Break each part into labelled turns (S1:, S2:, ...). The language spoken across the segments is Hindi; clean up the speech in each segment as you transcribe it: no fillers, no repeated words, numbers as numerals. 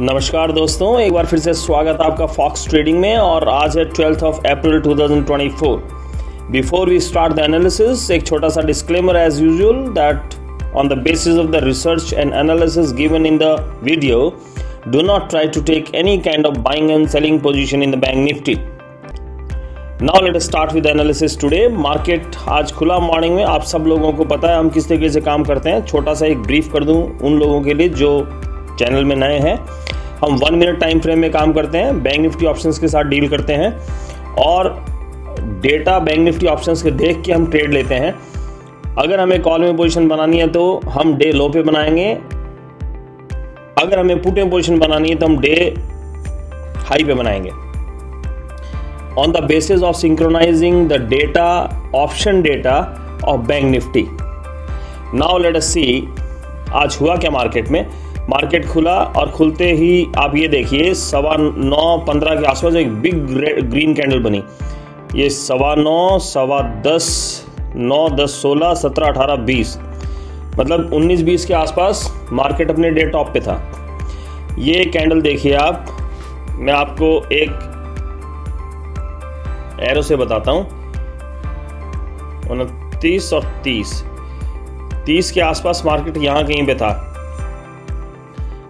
S1: नमस्कार दोस्तों, एक बार फिर से स्वागत आपका फॉक्स ट्रेडिंग में। और आज है 12th of April 2024। Before we start the analysis, एक छोटा सा disclaimer as usual that on the basis of the research and analysis given in the video, do not try to take any kind of buying and selling position in the Bank Nifty. Now let us start with analysis today. Market आज खुला मॉर्निंग में। आप सब लोगों को पता है हम किस तरीके से काम करते हैं। छोटा सा एक ब्रीफ कर दूं उन लोगों के लिए जो चैनल में नए हैं। हम 1 मिनट टाइम फ्रेम में काम करते हैं, बैंक निफ्टी ऑप्शंस के साथ डील करते हैं और डेटा बैंक निफ्टी ऑप्शंस के देख के हम ट्रेड लेते हैं। अगर हमें कॉल में पोजीशन बनानी है तो हम डे लो पे बनाएंगे, अगर हमें पुट में पोजीशन बनानी है तो हम डे हाई पे बनाएंगे on the basis of synchronizing the data, option data of bank Nifty. Now let us see आज हुआ क्या मार्केट में। मार्केट खुला और खुलते ही आप ये देखिए 9:15 के आसपास एक बिग ग्रीन कैंडल बनी। ये 9:15, 10:15, 9, 10, 16, 17, 18, 20 मतलब 19-20 के आसपास मार्केट अपने डे टॉप पे था। ये कैंडल देखिए आप, मैं आपको एक एरो से बताता हूँ। 29 और 30 के आसपास मार्केट यहाँ कहीं पे था।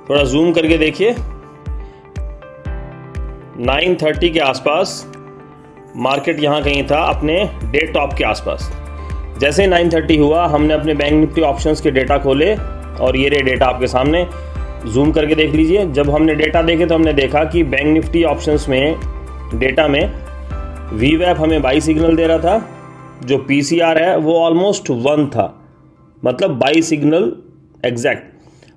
S1: थोड़ा जूम करके देखिए, 9:30 के आसपास मार्केट यहाँ कहीं था अपने डे टॉप के आसपास। जैसे 9:30 हुआ हमने अपने बैंक निफ्टी ऑप्शंस के डेटा खोले और ये रे डेटा आपके सामने, जूम करके देख लीजिए। जब हमने डेटा देखे तो हमने देखा कि बैंक निफ्टी ऑप्शंस में डेटा में वीवैप हमें बाई सिग्नल दे रहा था, जो पीसीआर है वो ऑलमोस्ट 1 था, मतलब बाई सिग्नल एग्जैक्ट।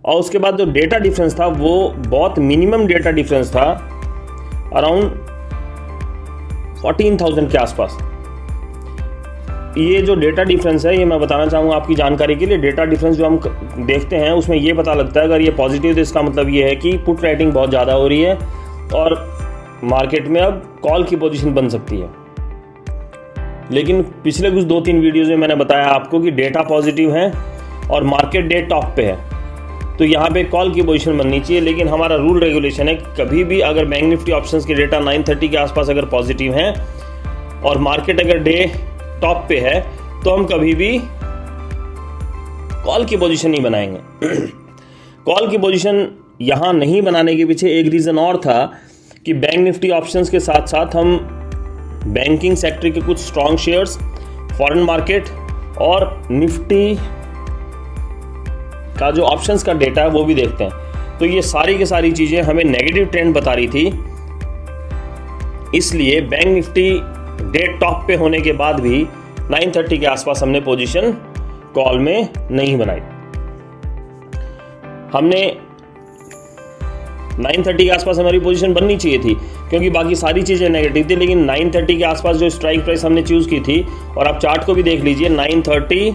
S1: और उसके बाद जो डेटा डिफरेंस था वो बहुत मिनिमम डेटा डिफरेंस था, अराउंड 14,000 के आसपास। ये जो डेटा डिफरेंस है ये मैं बताना चाहूँगा आपकी जानकारी के लिए। डेटा डिफरेंस जो हम देखते हैं उसमें ये पता लगता है, अगर ये पॉजिटिव तो इसका मतलब ये है कि पुट राइटिंग बहुत ज़्यादा हो रही है और मार्केट में अब कॉल की पोजीशन बन सकती है। लेकिन पिछले कुछ 2-3 वीडियोज़ में मैंने बताया आपको कि डेटा पॉजिटिव है और मार्केट डे टॉप पे है, तो यहाँ पे कॉल की पोजीशन बननी चाहिए। लेकिन हमारा रूल रेगुलेशन है कभी भी अगर बैंक निफ्टी ऑप्शंस के डेटा 9:30 के आसपास अगर पॉजिटिव हैं और मार्केट अगर डे टॉप पे है तो हम कभी भी कॉल की पोजीशन नहीं बनाएंगे। कॉल की पोजीशन यहाँ नहीं बनाने के पीछे एक रीज़न और था कि बैंक निफ्टी ऑप्शंस के साथ साथ हम बैंकिंग सेक्टर के कुछ स्ट्रॉन्ग शेयर्स, फॉरेन मार्केट और निफ्टी का जो ऑप्शंस का डेटा है वो भी देखते हैं। तो ये सारी की सारी चीज़ें हमें नेगेटिव ट्रेंड बता रही थी, इसलिए बैंक निफ्टी डे टॉप पे होने के बाद भी 9:30 के आसपास हमने पोजीशन कॉल में नहीं बनाई। हमने 9:30 के आसपास हमारी पोजीशन बननी चाहिए थी क्योंकि बाकी सारी चीज़ें नेगेटिव थी। लेकिन 9:30 के आसपास जो स्ट्राइक प्राइस हमने चूज़ की थी, और आप चार्ट को भी देख लीजिए, 9:30,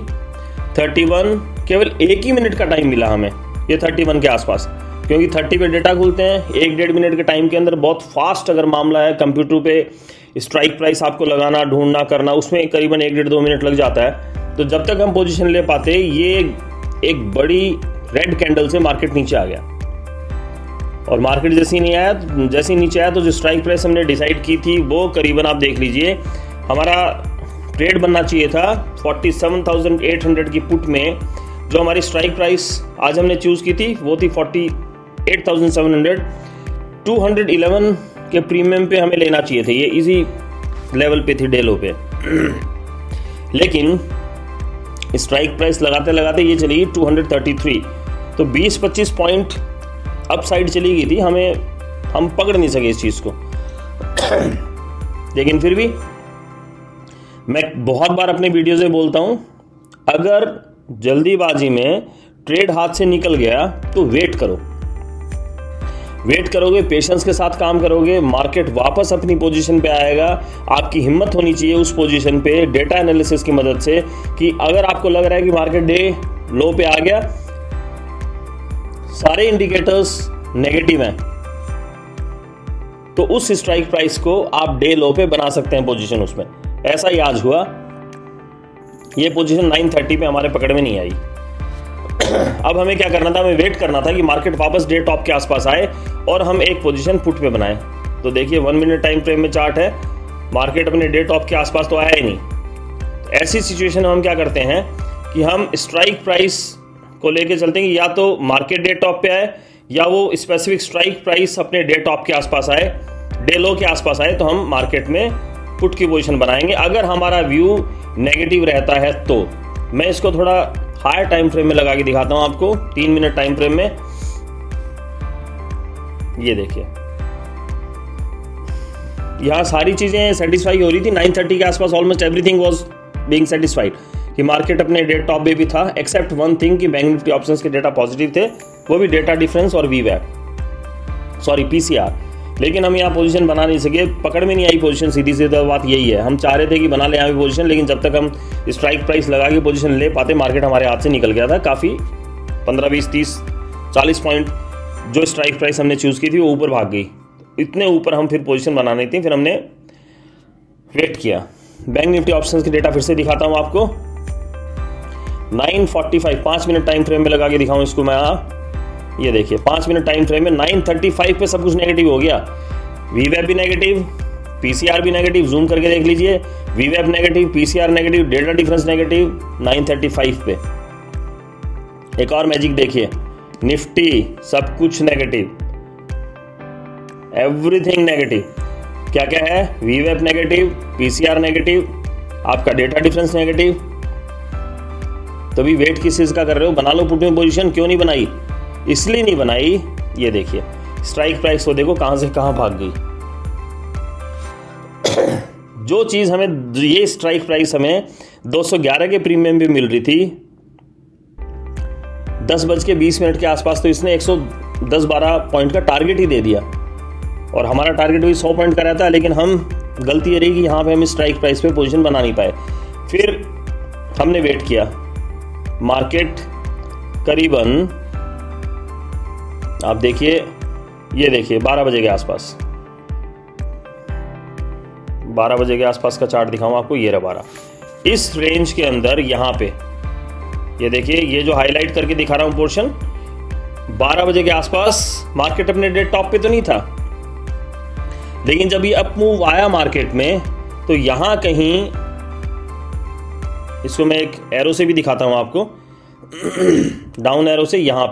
S1: 31 केवल 1 ही मिनट का टाइम मिला हमें, ये 31 के आसपास, क्योंकि 30 पे डेटा खुलते हैं। 1-1.5 मिनट के टाइम के अंदर बहुत फास्ट अगर मामला है कंप्यूटर पे स्ट्राइक प्राइस आपको लगाना, ढूंढना, करना, उसमें करीबन 1-1.5-2 मिनट लग जाता है। तो जब तक हम पोजीशन ले पाते, ये एक बड़ी रेड कैंडल से मार्केट नीचे आ गया और मार्केट जैसे ही नीचे आया तो जो स्ट्राइक प्राइस हमने डिसाइड की थी वो करीबन आप देख लीजिए, हमारा ट्रेड बनना चाहिए था 47,800 की पुट में। जो हमारी स्ट्राइक प्राइस आज हमने चूज़ की थी वो थी 48,700। 211 के प्रीमियम पे हमें लेना चाहिए थे, ये इजी लेवल पे थी डे लो पे। लेकिन स्ट्राइक प्राइस लगाते लगाते ये चली गई 233, तो 20-25 पॉइंट अप साइड चली गई थी। हम पकड़ नहीं सके इस चीज़ को। लेकिन फिर भी मैं बहुत बार अपने वीडियोज़ में बोलता हूँ, अगर जल्दीबाजी में ट्रेड हाथ से निकल गया तो वेट करोगे, पेशेंस के साथ काम करोगे, मार्केट वापस अपनी पोजीशन पे आएगा। आपकी हिम्मत होनी चाहिए उस पोजीशन पे डेटा एनालिसिस की मदद से कि अगर आपको लग रहा है कि मार्केट डे लो पे आ गया, सारे इंडिकेटर्स नेगेटिव हैं, तो उस स्ट्राइक प्राइस को आप डे लो पे बना सकते हैं पोजीशन उसमें। ऐसा ही आज हुआ, ये पोजीशन 9:30 पे हमारे पकड़ में नहीं आई। अब हमें क्या करना था, हमें वेट करना था कि मार्केट वापस डे टॉप के आसपास आए और हम एक पोजीशन पुट पे बनाएं। तो देखिए 1 मिनट टाइम फ्रेम में चार्ट है, मार्केट अपने डे टॉप के आसपास तो आया ही नहीं। ऐसी सिचुएशन में हम क्या करते हैं कि हम स्ट्राइक प्राइस को लेके चलते हैं कि या तो मार्केट डे टॉप पे आए या वो स्पेसिफिक स्ट्राइक प्राइस अपने डे टॉप के आसपास आए, डे लो के आसपास आए, तो हम मार्केट में पुट की पोजीशन बनाएंगे। अगर हमारा व्यू नेगेटिव रहता है तो मैं इसको थोड़ा हायर टाइम फ्रेम में लगा के दिखाता हूं आपको, 3 मिनट टाइम फ्रेम में। ये देखिए यहां सारी चीजें सेटिस्फाई हो रही थी, 9:30 के आसपास almost everything was being satisfied कि मार्केट अपने डे टॉप पे भी था, एक्सेप्ट वन थिंग कि बैंक निफ्टी ऑप्शंस के डेटा पॉजिटिव थे, वो भी डेटा डिफरेंस और पीसीआर। लेकिन हम यहाँ पोजीशन बना नहीं सके, पकड़ में नहीं आई पोजीशन, सीधी सीधी बात यही है। हम चाह रहे थे कि बना ले यहाँ भी पोजीशन, लेकिन जब तक हम स्ट्राइक प्राइस लगा के पोजीशन ले पाते, मार्केट हमारे हाथ से निकल गया था काफ़ी, 15, 20, 30, 40 पॉइंट जो स्ट्राइक प्राइस हमने चूज़ की थी वो ऊपर भाग गई। इतने ऊपर हम फिर पोजीशन बनानी थी, फिर हमने वेट किया। बैंक निफ्टी ऑप्शंस के डेटा फिर से दिखाता हूँ आपको, 9:45 5 मिनट टाइम फ्रेम में लगा के दिखाऊँ इसको मैं यहाँ। ये देखिए 5 मिनट टाइम फ्रेम में 9:35 पे सब कुछ नेगेटिव हो गया, वीवेब भी नेगेटिव, पीसीआर भी नेगेटिव, जूम करके देख लीजिए, वीवेब negative, PCR negative, data difference negative 9:35 पे। एक और मैजिक देखिए, निफ्टी सब कुछ नेगेटिव, एवरीथिंग नेगेटिव। क्या क्या है, वीवेब नेगेटिव, पीसीआर नेगेटिव, आपका डेटा डिफरेंस नेगेटिव। तो भी वेट किस चीज का कर रहे हो, बना लो पुट में पोजीशन। क्यों नहीं बनाई, इसलिए नहीं बनाई, ये देखिए स्ट्राइक प्राइस को देखो कहां से कहां भाग गई। जो चीज हमें, ये स्ट्राइक प्राइस हमें 211 के प्रीमियम भी मिल रही थी 10:20 के आसपास, तो इसने 110-12 पॉइंट का टारगेट ही दे दिया और हमारा टारगेट भी 100 पॉइंट का रहता है। लेकिन हम गलती ये रही कि यहाँ पे हम स्ट्राइक प्राइस पे पोजीशन बना नहीं पाए। फिर हमने वेट किया, मार्केट करीबन आप देखिए, ये देखिए 12 बजे के आसपास, 12 बजे के आसपास का चार्ट दिखाऊं आपको, ये रहा 12, इस रेंज के अंदर यहाँ पे ये देखिए, ये जो हाईलाइट करके दिखा रहा हूं पोर्शन, 12 बजे के आसपास मार्केट अपने डे टॉप पे तो नहीं था, लेकिन जब ये अप मूव आया मार्केट में तो यहां कहीं, इसको मैं एक एरो से भी दिखाता हूं आपको, डाउन एरो से, यहां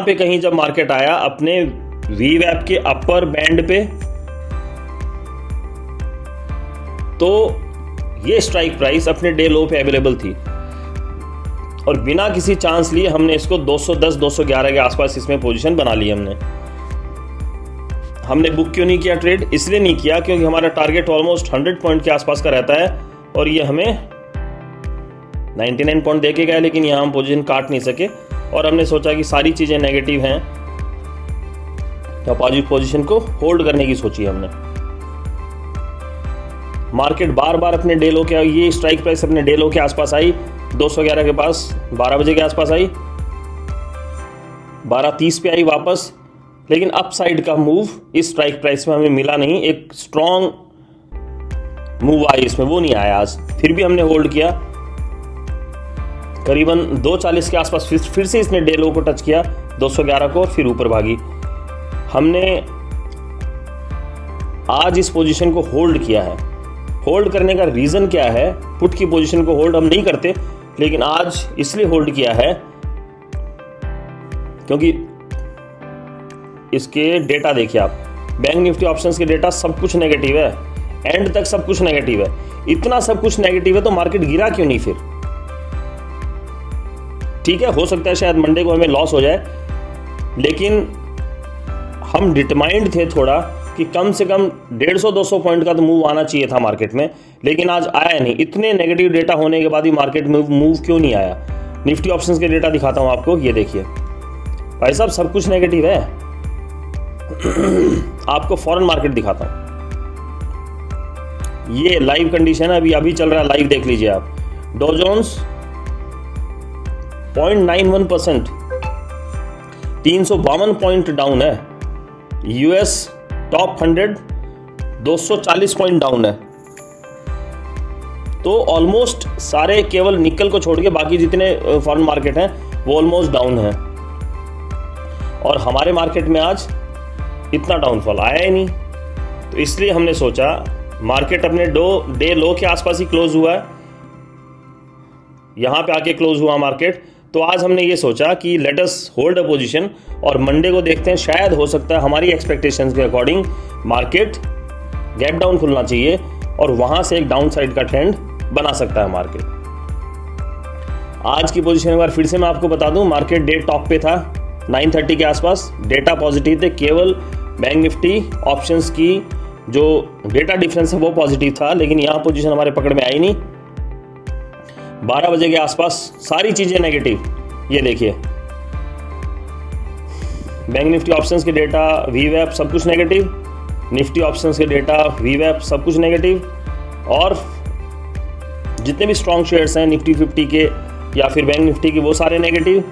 S1: पे कहीं जब मार्केट आया अपने वीवैप के अपर बैंड पे, तो ये स्ट्राइक प्राइस अपने डे लो पे अवेलेबल थी और बिना किसी चांस लिए हमने इसको 210-211 के आसपास इसमें पोजीशन बना ली। हमने बुक क्यों नहीं किया ट्रेड, इसलिए नहीं किया क्योंकि हमारा टारगेट ऑलमोस्ट 100 पॉइंट के आसपास का रहता है और ये हमें 99 पॉइंट दे के गया, लेकिन यहाँ हम पोजीशन काट नहीं सके और हमने सोचा कि सारी चीजें नेगेटिव हैं, तो अपोजिट पोजीशन को होल्ड करने की सोची हमने। मार्केट बार बार अपने डे लो के, ये स्ट्राइक प्राइस अपने डे लो के आसपास आई 211 के पास, 12 बजे के आसपास आई, 12:30 पे आई वापस, लेकिन अप साइड का मूव इस स्ट्राइक प्राइस में हमें मिला नहीं, एक स्ट्रॉन्ग मूव आई इसमें, वो नहीं आया आज। फिर भी हमने होल्ड किया, करीबन 2:40 के आसपास फिर से इसने डे लो को टच किया 211 को और फिर ऊपर भागी। हमने आज इस पोजीशन को होल्ड किया है। होल्ड करने का रीजन क्या है, पुट की पोजीशन को होल्ड हम नहीं करते, लेकिन आज इसलिए होल्ड किया है क्योंकि इसके डेटा देखिए आप, बैंक निफ्टी ऑप्शंस के डेटा सब कुछ नेगेटिव है, एंड तक सब कुछ नेगेटिव है। इतना सब कुछ नेगेटिव है तो मार्केट गिरा क्यों नहीं फिर? ठीक है, हो सकता है शायद मंडे को हमें लॉस हो जाए, लेकिन हम डिटरमाइंड थे थोड़ा कि कम से कम 150-200 पॉइंट का तो मूव आना चाहिए था मार्केट में, लेकिन आज आया नहीं। इतने नेगेटिव डेटा होने के बाद भी मार्केट में मूव क्यों नहीं आया? निफ्टी ऑप्शंस के डेटा दिखाता हूं आपको, ये देखिए भाई साहब सब कुछ नेगेटिव है। आपको फॉरेन मार्केट दिखाता हूं, ये लाइव कंडीशन है, अभी चल रहा है, लाइव देख लीजिए आप। डॉ जोन्स 0.91%, 352 पॉइंट डाउन है। यूएस टॉप 100 240 पॉइंट डाउन है। तो ऑलमोस्ट सारे, केवल निकल को छोड़ के बाकी जितने फॉरेन मार्केट हैं वो ऑलमोस्ट डाउन है, और हमारे मार्केट में आज इतना डाउनफॉल आया ही नहीं। तो इसलिए हमने सोचा, मार्केट अपने डे लो के आसपास ही क्लोज हुआ है, यहाँ पे आके क्लोज हुआ मार्केट। तो आज हमने ये सोचा कि let us hold a position और मंडे को देखते हैं, शायद हो सकता है हमारी एक्सपेक्टेशंस के अकॉर्डिंग मार्केट गैप डाउन खुलना चाहिए और वहाँ से एक डाउन साइड का ट्रेंड बना सकता है मार्केट। आज की पोजीशन एक बार फिर से मैं आपको बता दूं, मार्केट डे टॉप पे था 9:30 के आसपास, डेटा पॉजिटिव थे, केवल बैंक निफ्टी ऑप्शंस की जो डेटा डिफरेंस है वो पॉजिटिव था, लेकिन यहाँ पोजीशन हमारे पकड़ में आई नहीं। 12 बजे के आसपास सारी चीज़ें नेगेटिव, ये देखिए बैंक निफ्टी ऑप्शंस के डेटा, वीवैप सब कुछ नेगेटिव, निफ्टी ऑप्शंस के डेटा, वीवैप सब कुछ नेगेटिव, और जितने भी स्ट्रॉन्ग शेयर्स हैं निफ्टी 50 के या फिर बैंक निफ्टी के वो सारे नेगेटिव।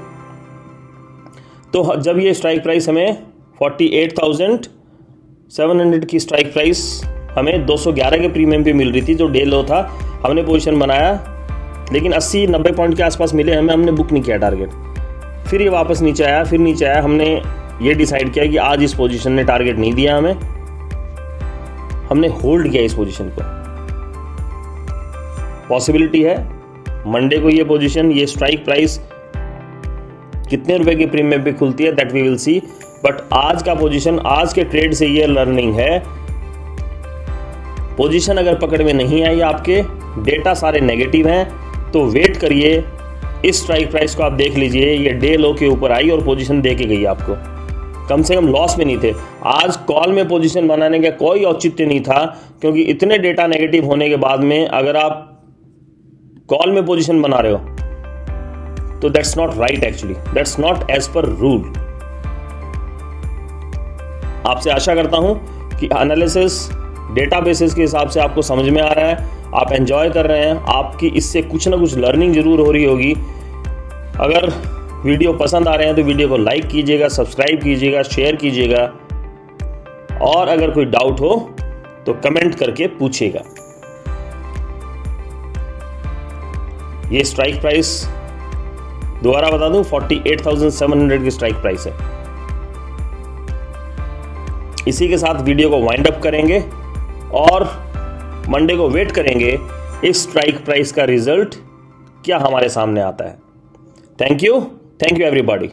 S1: तो जब ये स्ट्राइक प्राइस हमें 48,700 की स्ट्राइक प्राइस हमें 211 के प्रीमियम पे मिल रही थी, जो डे लो था, हमने पोजीशन बनाया, लेकिन 80-90 पॉइंट के आसपास मिले हमें, हमने बुक नहीं किया टारगेट। फिर ये वापस नीचे आया, फिर नीचे आया, हमने ये डिसाइड किया कि आज इस पोजीशन ने टारगेट नहीं दिया हमें, हमने होल्ड किया इस पोजीशन को। पॉसिबिलिटी है मंडे को ये पोजीशन, ये स्ट्राइक प्राइस कितने रुपए की प्रीमियम पे खुलती है, that we will see. But आज का पोजीशन, आज के ट्रेड से ये लर्निंग है, पोजीशन अगर पकड़ में नहीं आई आपके, डेटा सारे नेगेटिव हैं, तो वेट करिए। इस स्ट्राइक प्राइस को आप देख लीजिए, ये डे लो के ऊपर आई और पोजीशन दे के गई आपको, कम से कम लॉस में नहीं थे। आज कॉल में पोजीशन बनाने का कोई औचित्य नहीं था, क्योंकि इतने डेटा नेगेटिव होने के बाद में अगर आप कॉल में पोजीशन बना रहे हो तो that's not right, actually that's not as per rule. आपसे आशा करता हूं कि एनालिसिस डेटाबेसेस के हिसाब से आपको समझ में आ रहा है, आप एंजॉय कर रहे हैं, आपकी इससे कुछ ना कुछ लर्निंग जरूर हो रही होगी। अगर वीडियो पसंद आ रहे हैं तो वीडियो को लाइक कीजिएगा, सब्सक्राइब कीजिएगा, शेयर कीजिएगा, और अगर कोई डाउट हो तो कमेंट करके पूछिएगा। ये स्ट्राइक प्राइस दोबारा बता दूं, 48,700 की स्ट्राइक प्राइस है। इसी के साथ वीडियो को वाइंड अप करेंगे और मंडे को वेट करेंगे इस स्ट्राइक प्राइस का रिजल्ट क्या हमारे सामने आता है। Thank you everybody.